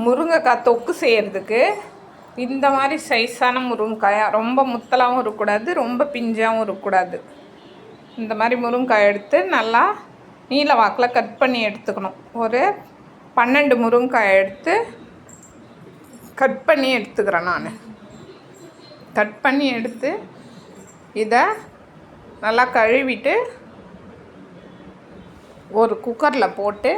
முருங்கைக்காய் தொக்கு செய்கிறதுக்கு இந்த மாதிரி சைஸான முருங்கைக்காயாக ரொம்ப முத்தலாகவும் இருக்கக்கூடாது, ரொம்ப பிஞ்சாகவும் இருக்கக்கூடாது. இந்த மாதிரி முருங்கைக்காய் எடுத்து நல்லா நீல வாக்கில் கட் பண்ணி எடுத்துக்கணும். ஒரு 12 முருங்கைக்காய் எடுத்து கட் பண்ணி எடுத்துக்கிறேன். நான் கட் பண்ணி எடுத்து இதை நல்லா கழுவிட்டு ஒரு குக்கரில் போட்டு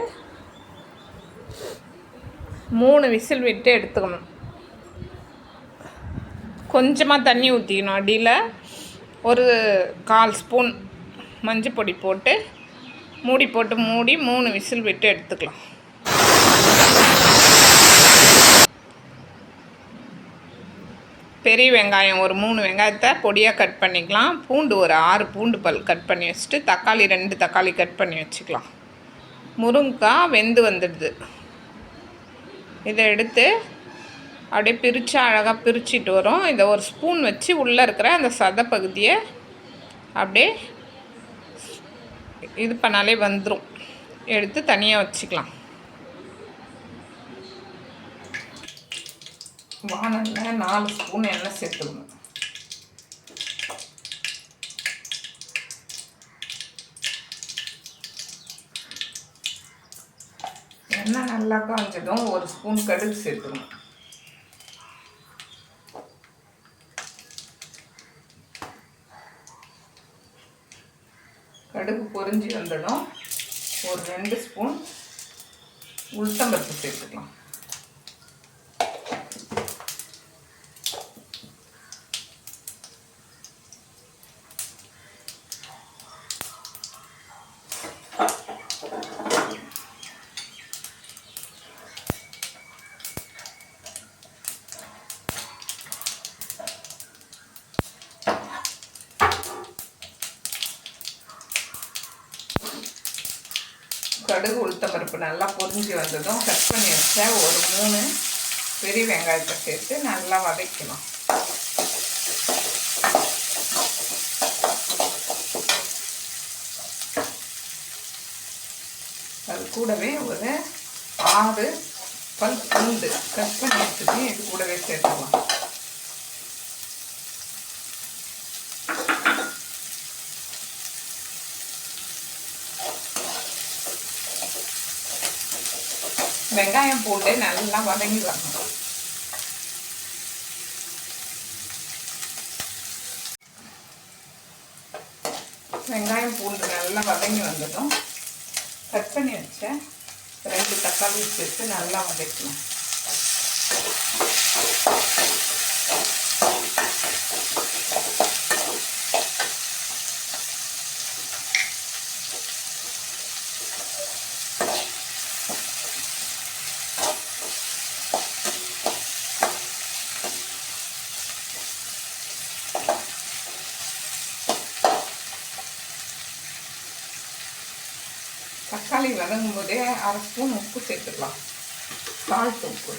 3 விசில் விட்டு எடுத்துக்கணும். கொஞ்சமாக தண்ணி ஊற்றிக்கணும். அடியில் ஒரு 1/4 ஸ்பூன் மஞ்சள் பொடி போட்டு மூடி 3 விசில் விட்டு எடுத்துக்கலாம். பெரிய வெங்காயம் ஒரு 3 வெங்காயத்தை பொடியாக கட் பண்ணிக்கலாம். பூண்டு ஒரு 6 பூண்டு பல் கட் பண்ணி வச்சுட்டு தக்காளி 2 தக்காளி கட் பண்ணி வச்சுக்கலாம். முருங்கைக்காய் வெந்து வந்துடுது. இதை எடுத்து அப்படியே பிரித்து அழகாக பிரிச்சுட்டு வரும். இதை ஒரு ஸ்பூன் வச்சு உள்ளே இருக்கிற அந்த சதை பகுதியை அப்படியே இது பண்ணாலே வந்துடும். எடுத்து தனியாக வச்சுக்கலாம். வானலில் 4 ஸ்பூன் எண்ணெய் சேர்த்துக்கணும். எண்ணெய் நல்லா காஞ்சதும் 1 ஸ்பூன் கடுகு சேர்த்துக்கணும். கடுகு பொரிஞ்சு வந்ததும் ஒரு 2 ஸ்பூன் உளுத்தம்பருப்பு சேர்த்துக்கலாம். கடுகு உளுத்தம்பருப்பு நல்லா பொரிஞ்சு வந்ததும் கட் பண்ணி வச்ச ஒரு 3 பெரிய வெங்காயத்தை சேர்த்து நல்லா வதக்கணும். அது கூடவே ஒரு 6 பல் பூண்டு கட் பண்ணி வச்சுட்டு இது கூடவே சேர்த்துக்கலாம். வெங்காயம் போட்டு நல்லா வதங்கி வரணும். வெங்காயம் பூண்டு நல்லா வதங்கி வந்ததும் கட் பண்ணி வச்ச 2 தக்காளி சேர்த்து நல்லா வதக்கணும். தக்காளி வதங்கும் போதே 1/2 ஸ்பூன் உப்பு சேர்த்துக்கலாம். சால்ட் உப்பு.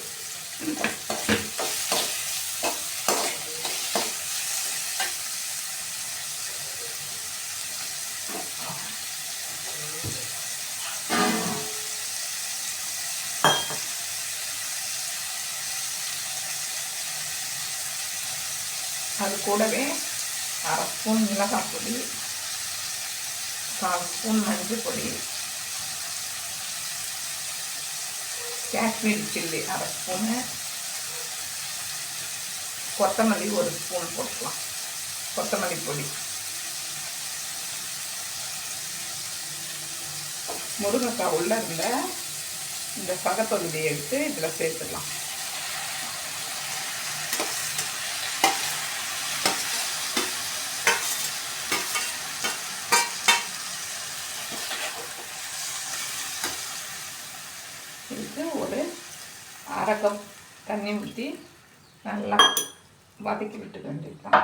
அது கூடவே 1/2 ஸ்பூன் மிளகாய் பொடி, 1/4 ஸ்பூன் மஞ்சள் பொடி, காஷ்மீரி சில்லி 1/2 ஸ்பூனு, கொத்தமல்லி 1 ஸ்பூன் போட்டுக்கலாம். கொத்தமல்லி பொடி. முருங்கைக்காய் உள்ள இருந்த இந்த சதைப்பகுதியை எடுத்து இதில் சேர்த்துக்கலாம். இதுக்கு ஒரு 1/2 கப் தண்ணி ஊற்றி நல்லா வதக்கி விட்டு வேண்டியதுதான்.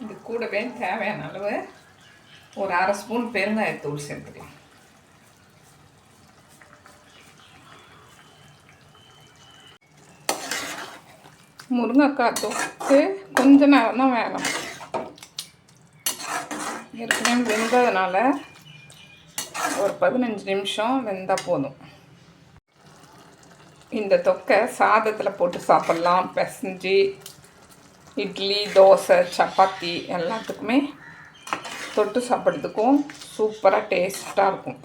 இது கூடவே தேவையான அளவு ஒரு 1/2 ஸ்பூன் பெருங்காயத்தூள் சேர்த்துக்கலாம். முருங்கைக்காய் தொக்கு கொஞ்ச நேரம் தான் வேணும். ஏற்கனவே வெந்ததுனால ஒரு 15 நிமிஷம் வெந்தால் போதும். இந்த தொக்கை சாதத்தில் போட்டு சாப்பிட்லாம், பிசைஞ்சு இட்லி, தோசை, சப்பாத்தி எல்லாத்துக்குமே தொட்டு சாப்பிட்றதுக்கும் சூப்பராக டேஸ்ட்டாக இருக்கும்.